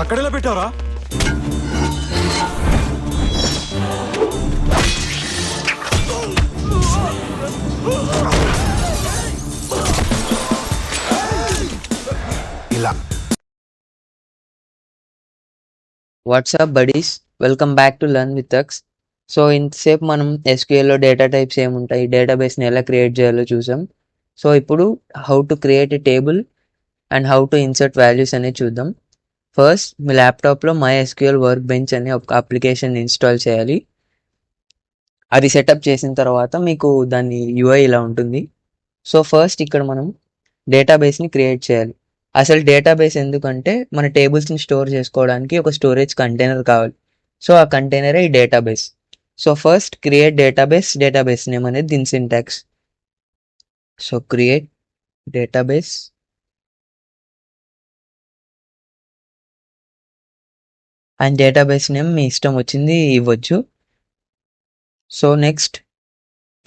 అక్కడెలా పెట్టావరా? ఇలా. What's up buddies, welcome back to learn with అక్స్. సో ఇంతసేపు మనం ఎస్క్యూఎల్లో డేటా టైప్స్ ఏముంటాయి, డేటాబేస్ని ఎలా క్రియేట్ చేయాలో చూసాం. సో ఇప్పుడు how to create a table and how to insert values అనేది చూద్దాం. ఫస్ట్ మీ ల్యాప్టాప్లో మై ఎస్క్యూఎల్ వర్క్ బెంచ్ అనే ఒక అప్లికేషన్ ఇన్స్టాల్ చేయాలి. అది సెటప్ చేసిన తర్వాత మీకు దాని యూఐ ఇలా ఉంటుంది. సో ఫస్ట్ ఇక్కడ మనం డేటాబేస్ని క్రియేట్ చేయాలి. అసలు డేటాబేస్ ఎందుకంటే మన టేబుల్స్ని స్టోర్ చేసుకోవడానికి ఒక స్టోరేజ్ కంటైనర్ కావాలి. సో ఆ కంటైనరే ఈ database. So first create database name అనేది దీని syntax. So create database and database name మీ ఇష్టం వచ్చింది ఇవ్వచ్చు. సో నెక్స్ట్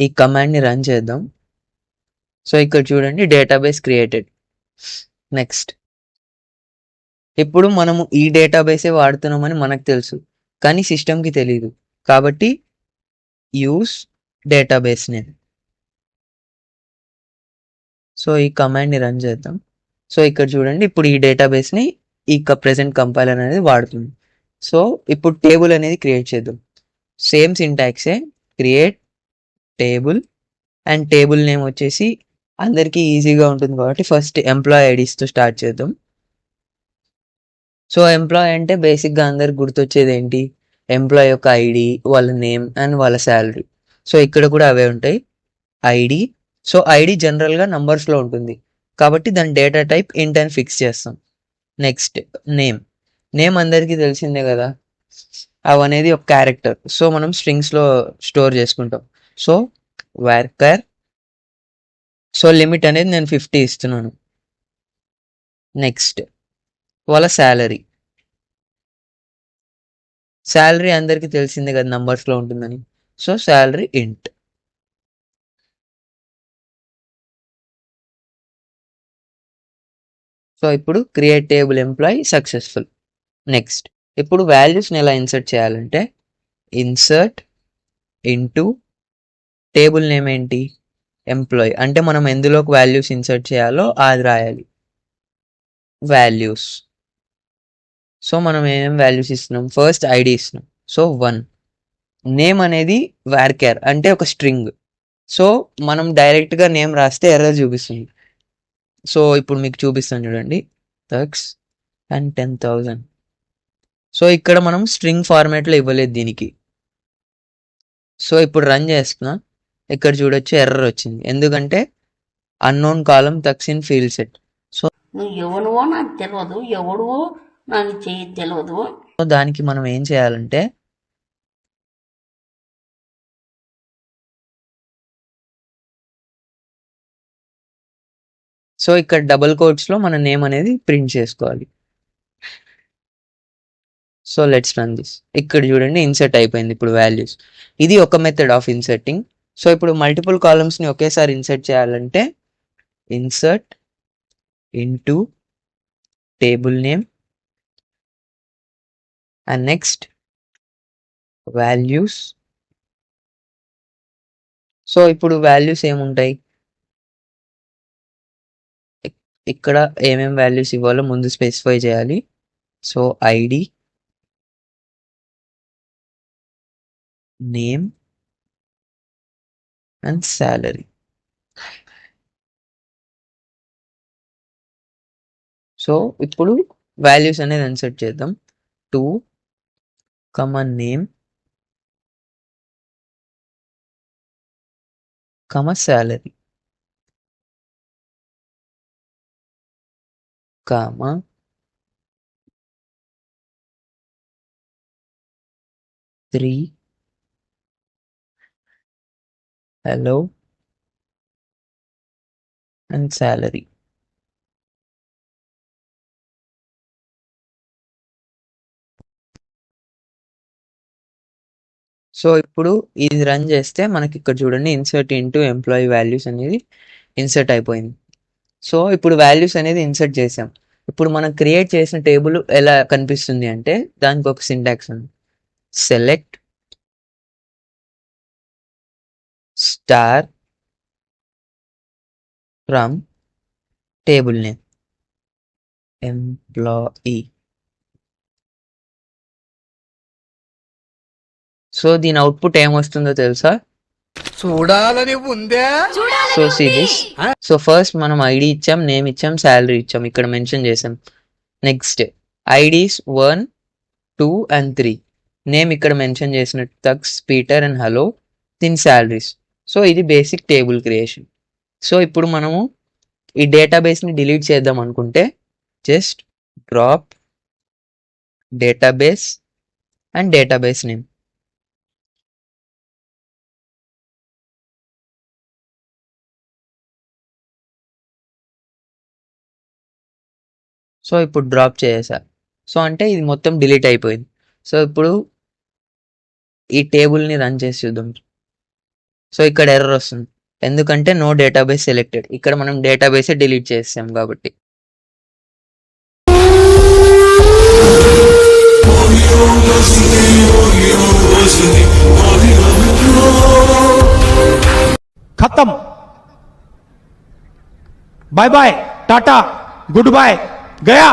ఈ కమాండ్ని రన్ చేద్దాం. సో ఇక్కడ చూడండి డేటాబేస్ క్రియేటెడ్. నెక్స్ట్ ఇప్పుడు మనము ఈ డేటాబేసే వాడుతున్నామని మనకు తెలుసు, కానీ సిస్టమ్కి తెలియదు. కాబట్టి యూస్ డేటాబేస్ నేమ్. సో ఈ కమాండ్ని రన్ చేద్దాం. సో ఇక్కడ చూడండి ఇప్పుడు ఈ డేటాబేస్ని ఈ ప్రెసెంట్ కంపైలర్ అనేది వాడుతుంది. సో ఇప్పుడు టేబుల్ అనేది క్రియేట్ చేద్దాం. సేమ్ సింటాక్సే, create table and table name వచ్చేసి అందరికీ ఈజీగా ఉంటుంది కాబట్టి ఫస్ట్ ఎంప్లాయ్ ఐడీస్తో స్టార్ట్ చేద్దాం. సో ఎంప్లాయ్ అంటే బేసిక్గా అందరికి గుర్తొచ్చేది ఏంటి, ఎంప్లాయ్ యొక్క ఐడి, వాళ్ళ నేమ్ అండ్ వాళ్ళ శాలరీ. సో ఇక్కడ కూడా అవే ఉంటాయి. ఐడి, సో ఐడి జనరల్గా నంబర్స్లో ఉంటుంది కాబట్టి దాని డేటా టైప్ ఇంట్ అని ఫిక్స్ చేస్తాం. నెక్స్ట్ నేమ్ అందరికీ తెలిసిందే కదా, అవి అనేది ఒక క్యారెక్టర్. సో మనం స్ట్రింగ్స్లో స్టోర్ చేసుకుంటాం. సో వార్కర్, సో లిమిట్ అనేది నేను 50 ఇస్తున్నాను. నెక్స్ట్ వాళ్ళ శాలరీ అందరికీ తెలిసిందే కదా నంబర్స్లో ఉంటుందని. So salary int. సో ఇప్పుడు create table employee successful. Next ఇప్పుడు వాల్యూస్ని ఎలా ఇన్సర్ట్ చేయాలంటే ఇన్సర్ట్ ఇంటూ టేబుల్ నేమ్ ఏంటి, ఎంప్లాయ్. అంటే మనం ఎందులోకి వాల్యూస్ ఇన్సర్ట్ చేయాలో అది రాయాలి, వాల్యూస్. సో మనం ఏమేమి వాల్యూస్ ఇస్తున్నాం, ఫస్ట్ ఐడి ఇస్తున్నాం. సో 1. నేమ్ అనేది వార్కేర్ అంటే ఒక స్ట్రింగ్. సో మనం డైరెక్ట్గా నేమ్ రాస్తే ఎర్రర్ చూపిస్తుంది. సో ఇప్పుడు మీకు చూపిస్తాను చూడండి, థక్స్ అండ్ 10,000. సో ఇక్కడ మనం స్ట్రింగ్ ఫార్మాట్లో ఇవ్వలేదు దీనికి. సో ఇప్పుడు రన్ చేస్తున్నా, ఇక్కడ చూడొచ్చు ఎర్రర్ వచ్చింది, ఎందుకంటే అన్నోన్ కాలం థక్స్ ఇన్ ఫీల్డ్ సెట్. సో నువ్వు ఎవరువో నాకు తెలియదు, ఎవడువో నాకు తెలియదు. సో దానికి మనం ఏం చేయాలంటే సో ఇక్కడ డబుల్ కోట్స్లో మన నేమ్ అనేది ప్రింట్ చేసుకోవాలి. So let's run this. ఇక్కడ చూడండి ఇన్సర్ట్ అయిపోయింది ఇప్పుడు వాల్యూస్. ఇది ఒక మెథడ్ ఆఫ్ ఇన్సర్టింగ్. సో ఇప్పుడు మల్టిపుల్ కాలమ్స్ని ఒకేసారి ఇన్సర్ట్ చేయాలంటే insert into table name and next values. So ఇప్పుడు వాల్యూస్ ఏముంటాయి, ఇక్కడ ఏమేమి వాల్యూస్ ఇవ్వాలో ముందు స్పెసిఫై చేయాలి. So ID, name and salary. So ఇప్పుడు వాల్యూస్ అనేది ఇన్సర్ట్ చేద్దాం. 2, name, salary, 3, hello and salary. So ఇప్పుడు ఇది రన్ చేస్తే మనకి ఇక్కడ చూడండి ఇన్సర్ట్ ఇంటూ ఎంప్లాయీ వాల్యూస్ అనేది ఇన్సర్ట్ అయిపోయింది. సో ఇప్పుడు వాల్యూస్ అనేది ఇన్సర్ట్ చేసాం. ఇప్పుడు మనం క్రియేట్ చేసిన టేబుల్ ఎలా కనిపిస్తుంది అంటే దానికి ఒక సింటాక్స్ ఉంది. Select star from table name employee. So దీని అవుట్పుట్ ఏమొస్తుందో తెలుసా? చూడాలని ఉందే. So see this. So first మనం ఐడి ఇచ్చాం, నేమ్ ఇచ్చాం, శాలరీ ఇచ్చాం, ఇక్కడ మెన్షన్ చేసాం. Next IDs 1, 2 and 3. నేమ్ ఇక్కడ మెన్షన్ చేసినట్టు తక్స్, పీటర్ అండ్ హలో. దీని శాలరీస్. సో ఇది బేసిక్ టేబుల్ క్రియేషన్. సో ఇప్పుడు మనము ఈ డేటాబేస్ని డిలీట్ చేద్దాం అనుకుంటే just drop database and database name. So ఇప్పుడు డ్రాప్ చేసా. సో అంటే ఇది మొత్తం డిలీట్ అయిపోయింది. సో ఇప్పుడు ఈ టేబుల్ని రన్ చేసి చూద్దాం. సో ఇక్కడ ఎర్రర్ వస్తుంది, ఎందుకంటే నో డేటాబేస్ సెలెక్టెడ్. ఇక్కడ మనం డేటాబేసే డిలీట్ చేసాం కాబట్టి. खत्म। बाय बाय टाटा गुड बाय गया।